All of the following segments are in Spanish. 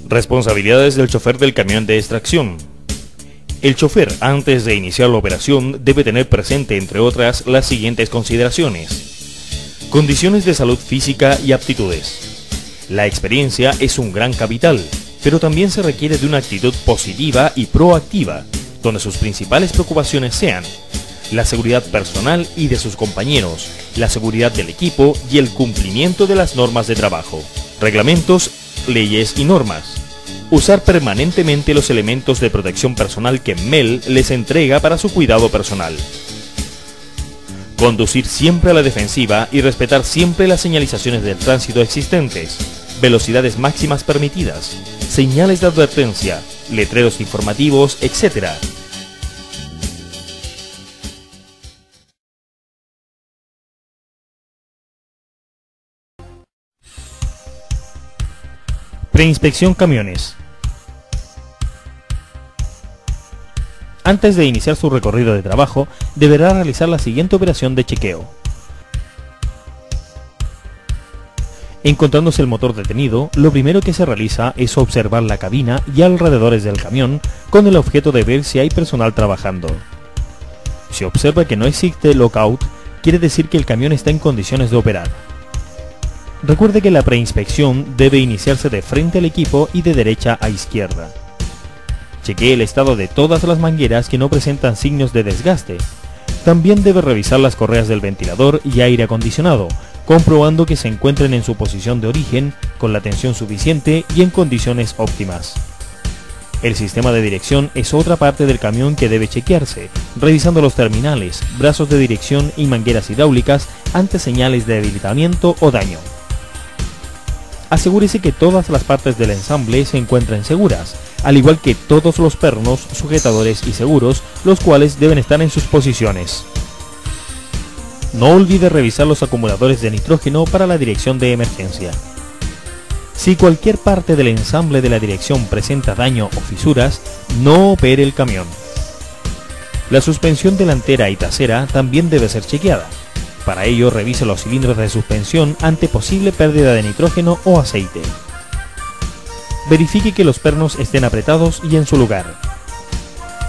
Responsabilidades del chofer del camión de extracción. El chofer, antes de iniciar la operación, debe tener presente, entre otras, las siguientes consideraciones. Condiciones de salud física y aptitudes. La experiencia es un gran capital, pero también se requiere de una actitud positiva y proactiva, donde sus principales preocupaciones sean la seguridad personal y de sus compañeros, la seguridad del equipo y el cumplimiento de las normas de trabajo, reglamentos, leyes y normas. Usar permanentemente los elementos de protección personal que MEL les entrega para su cuidado personal. Conducir siempre a la defensiva y respetar siempre las señalizaciones del tránsito existentes, velocidades máximas permitidas, señales de advertencia, letreros informativos, etc. Preinspección camiones. Antes de iniciar su recorrido de trabajo, deberá realizar la siguiente operación de chequeo. Encontrándose el motor detenido, lo primero que se realiza es observar la cabina y alrededores del camión con el objeto de ver si hay personal trabajando. Si observa que no existe lockout, quiere decir que el camión está en condiciones de operar. Recuerde que la preinspección debe iniciarse de frente al equipo y de derecha a izquierda. Chequee el estado de todas las mangueras que no presentan signos de desgaste. También debe revisar las correas del ventilador y aire acondicionado, comprobando que se encuentren en su posición de origen, con la tensión suficiente y en condiciones óptimas. El sistema de dirección es otra parte del camión que debe chequearse, revisando los terminales, brazos de dirección y mangueras hidráulicas ante señales de debilitamiento o daño. Asegúrese que todas las partes del ensamble se encuentren seguras, al igual que todos los pernos, sujetadores y seguros, los cuales deben estar en sus posiciones. No olvide revisar los acumuladores de nitrógeno para la dirección de emergencia. Si cualquier parte del ensamble de la dirección presenta daño o fisuras, no opere el camión. La suspensión delantera y trasera también debe ser chequeada. Para ello, revise los cilindros de suspensión ante posible pérdida de nitrógeno o aceite. Verifique que los pernos estén apretados y en su lugar.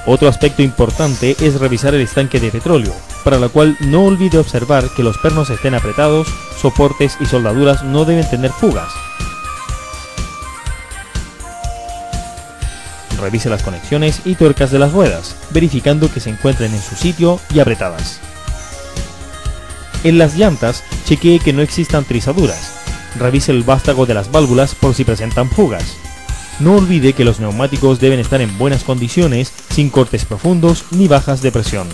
Otro aspecto importante es revisar el estanque de petróleo, para lo cual no olvide observar que los pernos estén apretados, soportes y soldaduras no deben tener fugas. Revise las conexiones y tuercas de las ruedas, verificando que se encuentren en su sitio y apretadas. En las llantas, chequee que no existan trizaduras. Revise el vástago de las válvulas por si presentan fugas. No olvide que los neumáticos deben estar en buenas condiciones, sin cortes profundos ni bajas de presión.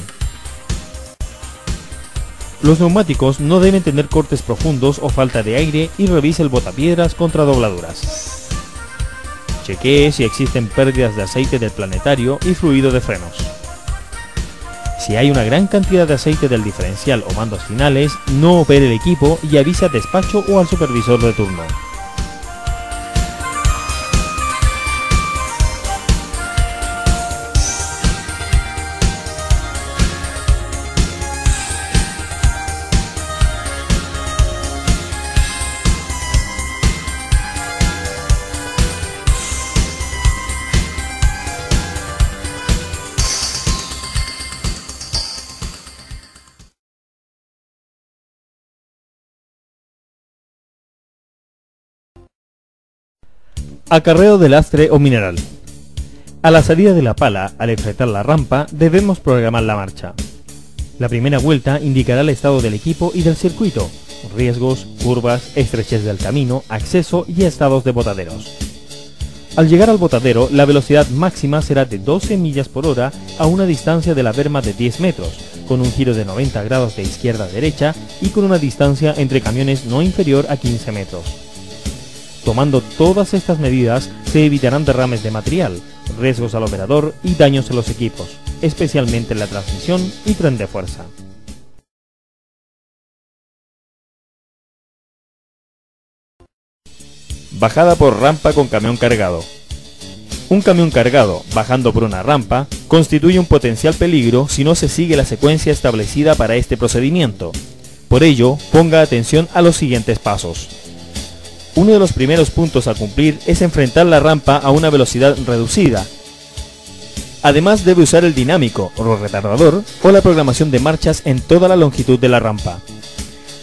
Los neumáticos no deben tener cortes profundos o falta de aire y revise el botapiedras contra dobladuras. Chequee si existen pérdidas de aceite del planetario y fluido de frenos. Si hay una gran cantidad de aceite del diferencial o mandos finales, no opere el equipo y avise al despacho o al supervisor de turno. Acarreo de lastre o mineral. A la salida de la pala, al enfrentar la rampa, debemos programar la marcha. La primera vuelta indicará el estado del equipo y del circuito, riesgos, curvas, estrechez del camino, acceso y estados de botaderos. Al llegar al botadero, la velocidad máxima será de 12 millas por hora a una distancia de la berma de 10 metros, con un giro de 90 grados de izquierda a derecha y con una distancia entre camiones no inferior a 15 metros. Tomando todas estas medidas, se evitarán derrames de material, riesgos al operador y daños en los equipos, especialmente en la transmisión y tren de fuerza. Bajada por rampa con camión cargado. Un camión cargado, bajando por una rampa, constituye un potencial peligro si no se sigue la secuencia establecida para este procedimiento. Por ello, ponga atención a los siguientes pasos. Uno de los primeros puntos a cumplir es enfrentar la rampa a una velocidad reducida. Además debe usar el dinámico o retardador o la programación de marchas en toda la longitud de la rampa.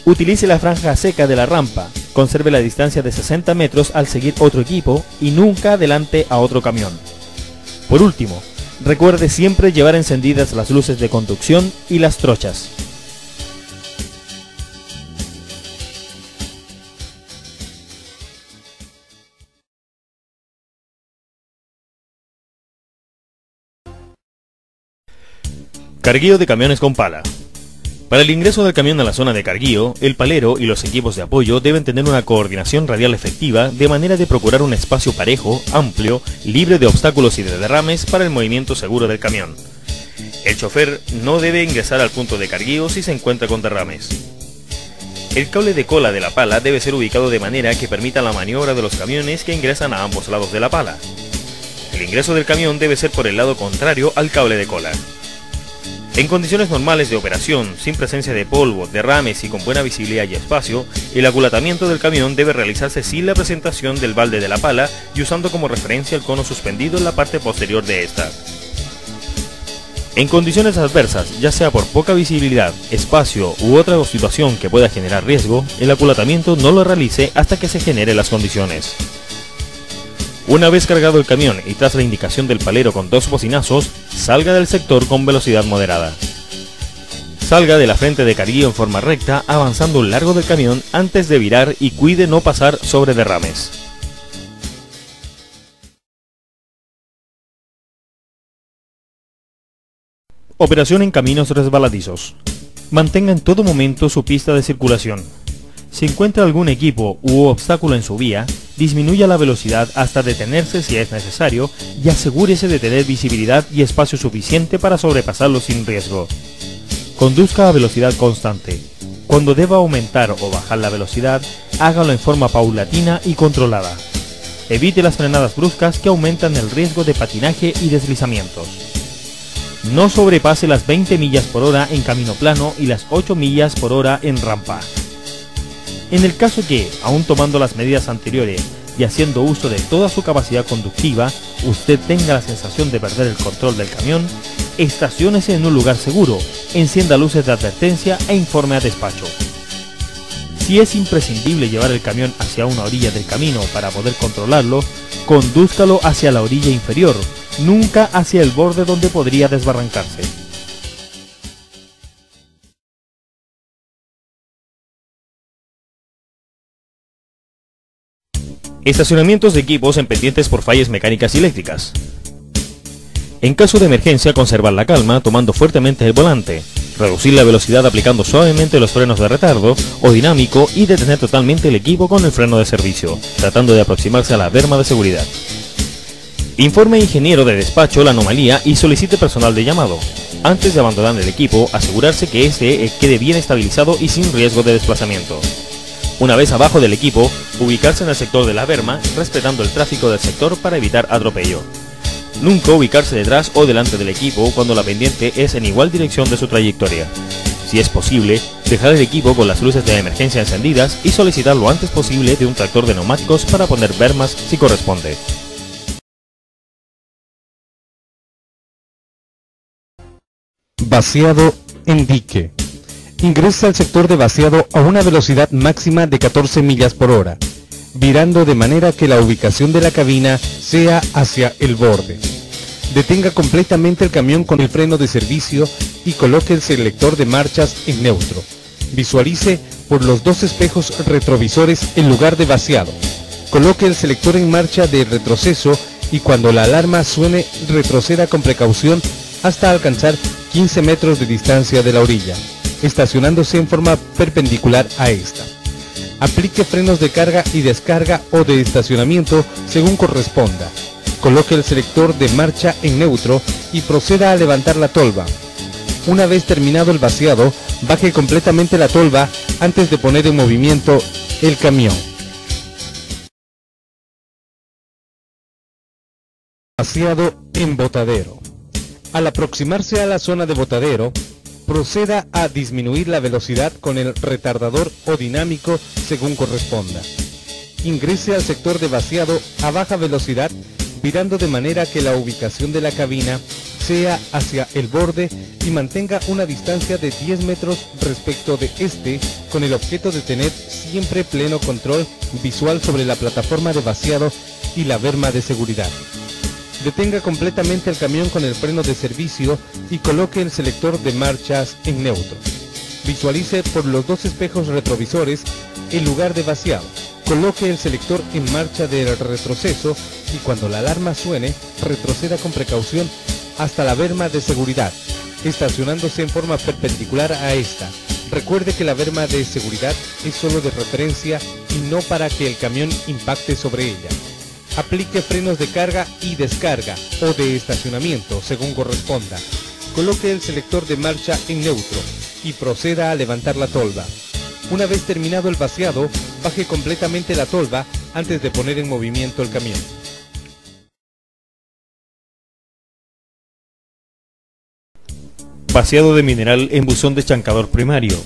Utilice la franja seca de la rampa, conserve la distancia de 60 metros al seguir otro equipo y nunca adelante a otro camión. Por último, recuerde siempre llevar encendidas las luces de conducción y las trochas. Carguío de camiones con pala. Para el ingreso del camión a la zona de carguío, el palero y los equipos de apoyo deben tener una coordinación radial efectiva de manera de procurar un espacio parejo, amplio, libre de obstáculos y de derrames para el movimiento seguro del camión. El chofer no debe ingresar al punto de carguío si se encuentra con derrames. El cable de cola de la pala debe ser ubicado de manera que permita la maniobra de los camiones que ingresan a ambos lados de la pala. El ingreso del camión debe ser por el lado contrario al cable de cola. En condiciones normales de operación, sin presencia de polvo, derrames y con buena visibilidad y espacio, el aculatamiento del camión debe realizarse sin la presentación del balde de la pala y usando como referencia el cono suspendido en la parte posterior de esta. En condiciones adversas, ya sea por poca visibilidad, espacio u otra situación que pueda generar riesgo, el aculatamiento no lo realice hasta que se generen las condiciones. Una vez cargado el camión y tras la indicación del palero con 2 bocinazos, salga del sector con velocidad moderada. Salga de la frente de carguío en forma recta, avanzando un largo del camión antes de virar y cuide no pasar sobre derrames. Operación en caminos resbaladizos. Mantenga en todo momento su pista de circulación. Si encuentra algún equipo u obstáculo en su vía, disminuya la velocidad hasta detenerse si es necesario y asegúrese de tener visibilidad y espacio suficiente para sobrepasarlo sin riesgo. Conduzca a velocidad constante. Cuando deba aumentar o bajar la velocidad, hágalo en forma paulatina y controlada. Evite las frenadas bruscas que aumentan el riesgo de patinaje y deslizamientos. No sobrepase las 20 millas por hora en camino plano y las 8 millas por hora en rampa. En el caso que, aún tomando las medidas anteriores y haciendo uso de toda su capacidad conductiva, usted tenga la sensación de perder el control del camión, estaciónese en un lugar seguro, encienda luces de advertencia e informe a despacho. Si es imprescindible llevar el camión hacia una orilla del camino para poder controlarlo, condúzcalo hacia la orilla inferior, nunca hacia el borde donde podría desbarrancarse. Estacionamientos de equipos en pendientes por fallas mecánicas y eléctricas. En caso de emergencia, conservar la calma tomando fuertemente el volante, reducir la velocidad aplicando suavemente los frenos de retardo o dinámico y detener totalmente el equipo con el freno de servicio, tratando de aproximarse a la berma de seguridad. Informe al ingeniero de despacho la anomalía y solicite personal de llamado. Antes de abandonar el equipo, asegurarse que este quede bien estabilizado y sin riesgo de desplazamiento. Una vez abajo del equipo, ubicarse en el sector de la berma, respetando el tráfico del sector para evitar atropello. Nunca ubicarse detrás o delante del equipo cuando la pendiente es en igual dirección de su trayectoria. Si es posible, dejar el equipo con las luces de emergencia encendidas y solicitar lo antes posible de un tractor de neumáticos para poner bermas si corresponde. Vaciado en dique. Ingresa al sector de vaciado a una velocidad máxima de 14 millas por hora, virando de manera que la ubicación de la cabina sea hacia el borde. Detenga completamente el camión con el freno de servicio y coloque el selector de marchas en neutro. Visualice por los 2 espejos retrovisores el lugar de vaciado. Coloque el selector en marcha de retroceso y cuando la alarma suene retroceda con precaución hasta alcanzar 15 metros de distancia de la orilla, estacionándose en forma perpendicular a esta. Aplique frenos de carga y descarga o de estacionamiento según corresponda. Coloque el selector de marcha en neutro y proceda a levantar la tolva. Una vez terminado el vaciado, baje completamente la tolva antes de poner en movimiento el camión. Vaciado en botadero. Al aproximarse a la zona de botadero, proceda a disminuir la velocidad con el retardador o dinámico según corresponda. ingrese al sector de vaciado a baja velocidad, virando de manera que la ubicación de la cabina sea hacia el borde y mantenga una distancia de 10 metros respecto de este, con el objeto de tener siempre pleno control visual sobre la plataforma de vaciado y la berma de seguridad. Detenga completamente el camión con el freno de servicio y coloque el selector de marchas en neutro. Visualice por los dos espejos retrovisores el lugar de vaciado. Coloque el selector en marcha del retroceso y cuando la alarma suene, retroceda con precaución hasta la berma de seguridad, estacionándose en forma perpendicular a esta. Recuerde que la berma de seguridad es solo de referencia y no para que el camión impacte sobre ella. Aplique frenos de carga y descarga o de estacionamiento según corresponda. Coloque el selector de marcha en neutro y proceda a levantar la tolva. Una vez terminado el vaciado, baje completamente la tolva antes de poner en movimiento el camión. Vaciado de mineral en buzón de chancador primario.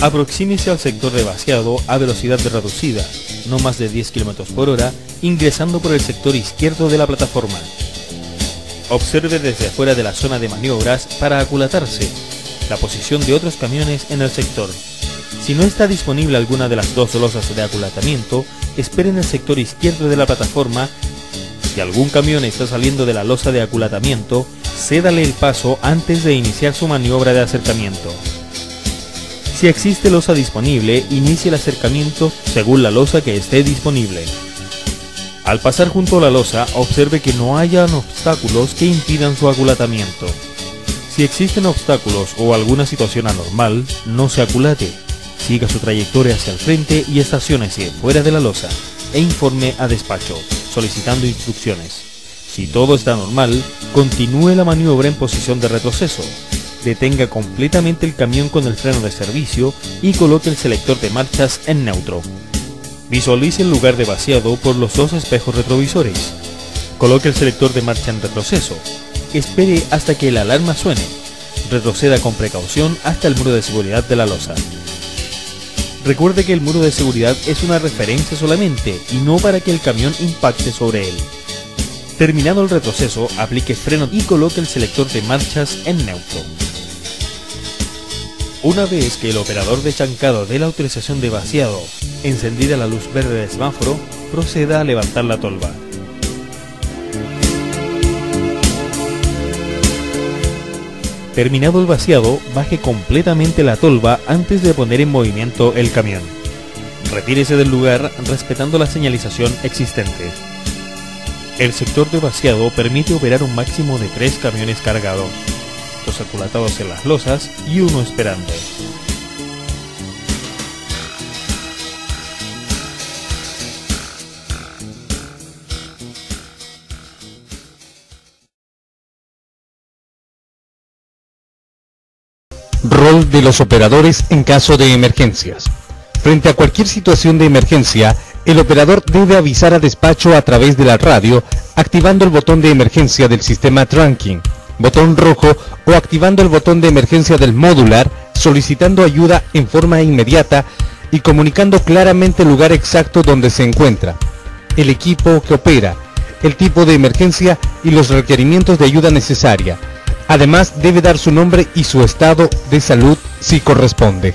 Aproxímese al sector de vaciado a velocidad reducida, no más de 10 km por hora, ingresando por el sector izquierdo de la plataforma. Observe desde afuera de la zona de maniobras para aculatarse, la posición de otros camiones en el sector. Si no está disponible alguna de las dos losas de aculatamiento, espere en el sector izquierdo de la plataforma. Si algún camión está saliendo de la losa de aculatamiento, cédale el paso antes de iniciar su maniobra de acercamiento. Si existe losa disponible, inicie el acercamiento según la losa que esté disponible. Al pasar junto a la losa, observe que no hayan obstáculos que impidan su aculatamiento. Si existen obstáculos o alguna situación anormal, no se aculate. Siga su trayectoria hacia el frente y estaciónese fuera de la losa e informe a despacho, solicitando instrucciones. Si todo está normal, continúe la maniobra en posición de retroceso. Detenga completamente el camión con el freno de servicio y coloque el selector de marchas en neutro. Visualice el lugar de vaciado por los dos espejos retrovisores. Coloque el selector de marcha en retroceso. Espere hasta que la alarma suene. Retroceda con precaución hasta el muro de seguridad de la losa. Recuerde que el muro de seguridad es una referencia solamente y no para que el camión impacte sobre él. Terminado el retroceso, aplique freno y coloque el selector de marchas en neutro. Una vez que el operador de chancado dé la autorización de vaciado, encendida la luz verde del semáforo, proceda a levantar la tolva. Terminado el vaciado, baje completamente la tolva antes de poner en movimiento el camión. Retírese del lugar respetando la señalización existente. El sector de vaciado permite operar un máximo de 3 camiones cargados, 2 aculatados en las losas y 1 esperando. Rol de los operadores en caso de emergencias. Frente a cualquier situación de emergencia, el operador debe avisar a despacho a través de la radio, activando el botón de emergencia del sistema trunking, botón rojo, o activando el botón de emergencia del modular, solicitando ayuda en forma inmediata y comunicando claramente el lugar exacto donde se encuentra, el equipo que opera, el tipo de emergencia y los requerimientos de ayuda necesaria. Además, debe dar su nombre y su estado de salud si corresponde.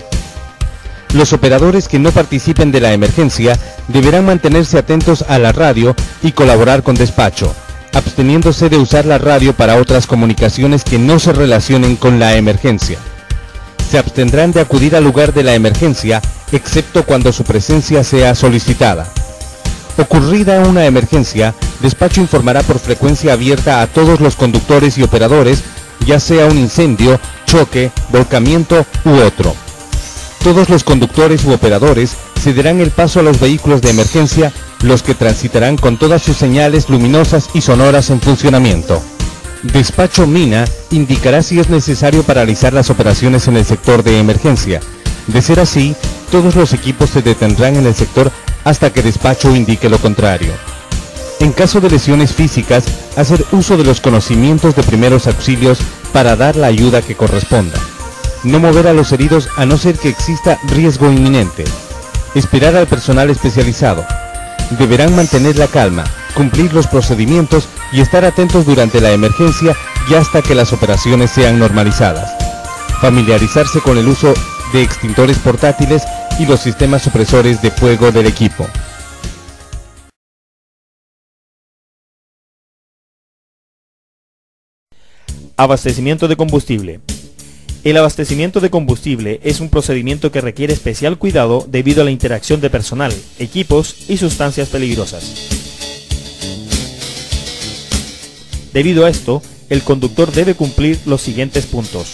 Los operadores que no participen de la emergencia deberán mantenerse atentos a la radio y colaborar con despacho, absteniéndose de usar la radio para otras comunicaciones que no se relacionen con la emergencia. Se abstendrán de acudir al lugar de la emergencia, excepto cuando su presencia sea solicitada. Ocurrida una emergencia, despacho informará por frecuencia abierta a todos los conductores y operadores, ya sea un incendio, choque, volcamiento u otro. Todos los conductores u operadores cederán el paso a los vehículos de emergencia, los que transitarán con todas sus señales luminosas y sonoras en funcionamiento. Despacho Mina indicará si es necesario paralizar las operaciones en el sector de emergencia. De ser así, todos los equipos se detendrán en el sector hasta que despacho indique lo contrario. En caso de lesiones físicas, hacer uso de los conocimientos de primeros auxilios para dar la ayuda que corresponda. No mover a los heridos a no ser que exista riesgo inminente. Esperar al personal especializado. Deberán mantener la calma, cumplir los procedimientos y estar atentos durante la emergencia y hasta que las operaciones sean normalizadas. Familiarizarse con el uso de extintores portátiles y los sistemas supresores de fuego del equipo. Abastecimiento de combustible. El abastecimiento de combustible es un procedimiento que requiere especial cuidado debido a la interacción de personal, equipos y sustancias peligrosas. Debido a esto, el conductor debe cumplir los siguientes puntos.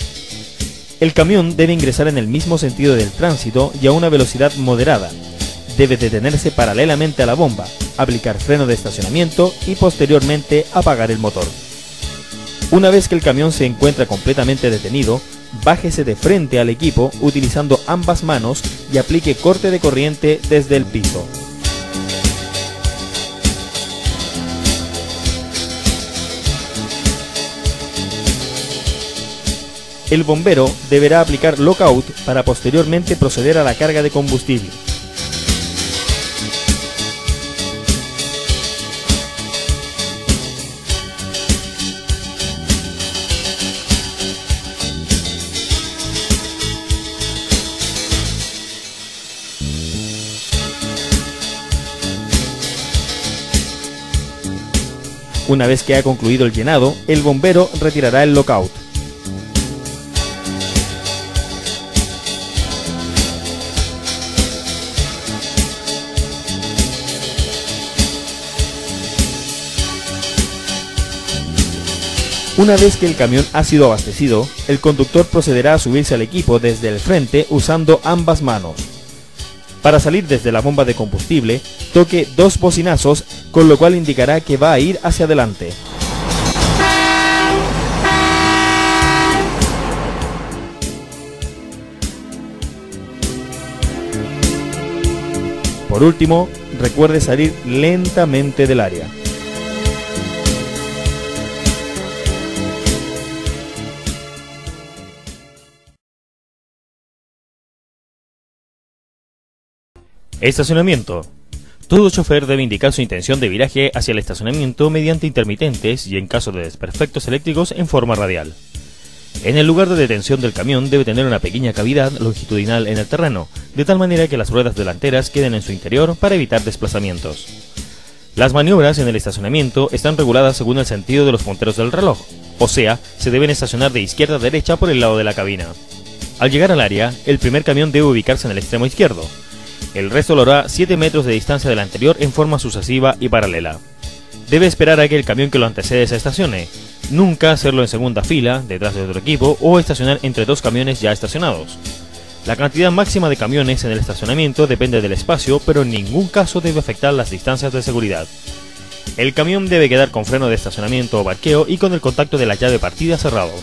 El camión debe ingresar en el mismo sentido del tránsito y a una velocidad moderada. Debe detenerse paralelamente a la bomba, aplicar freno de estacionamiento y posteriormente apagar el motor. Una vez que el camión se encuentra completamente detenido, bájese de frente al equipo utilizando ambas manos y aplique corte de corriente desde el piso. El bombero deberá aplicar lockout para posteriormente proceder a la carga de combustible. Una vez que ha concluido el llenado, el bombero retirará el lockout. Una vez que el camión ha sido abastecido, el conductor procederá a subirse al equipo desde el frente usando ambas manos. Para salir desde la bomba de combustible, toque 2 bocinazos, con lo cual indicará que va a ir hacia adelante. Por último, recuerde salir lentamente del área. Estacionamiento. Todo chofer debe indicar su intención de viraje hacia el estacionamiento mediante intermitentes y, en caso de desperfectos eléctricos, en forma radial. En el lugar de detención del camión debe tener una pequeña cavidad longitudinal en el terreno, de tal manera que las ruedas delanteras queden en su interior para evitar desplazamientos. Las maniobras en el estacionamiento están reguladas según el sentido de los punteros del reloj, o sea, se deben estacionar de izquierda a derecha por el lado de la cabina. Al llegar al área, el primer camión debe ubicarse en el extremo izquierdo. El resto lo hará 7 metros de distancia del anterior en forma sucesiva y paralela. Debe esperar a que el camión que lo antecede se estacione. Nunca hacerlo en segunda fila, detrás de otro equipo, o estacionar entre 2 camiones ya estacionados. La cantidad máxima de camiones en el estacionamiento depende del espacio, pero en ningún caso debe afectar las distancias de seguridad. El camión debe quedar con freno de estacionamiento o parqueo y con el contacto de la llave partida cerrado.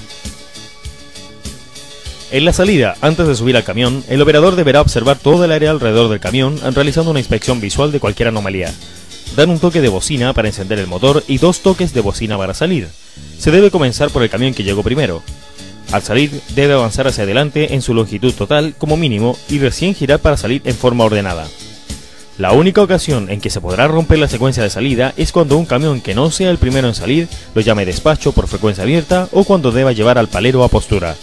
En la salida, antes de subir al camión, el operador deberá observar todo el área alrededor del camión, realizando una inspección visual de cualquier anomalía. Dar un toque de bocina para encender el motor y 2 toques de bocina para salir. Se debe comenzar por el camión que llegó primero. Al salir, debe avanzar hacia adelante en su longitud total como mínimo y recién girar para salir en forma ordenada. La única ocasión en que se podrá romper la secuencia de salida es cuando un camión que no sea el primero en salir lo llame despacho por frecuencia abierta o cuando deba llevar al palero a postura.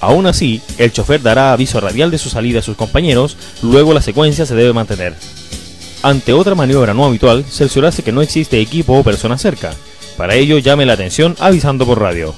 Aún así, el chofer dará aviso radial de su salida a sus compañeros, luego la secuencia se debe mantener. Ante otra maniobra no habitual, cerciorarse que no existe equipo o persona cerca. Para ello, llame la atención avisando por radio.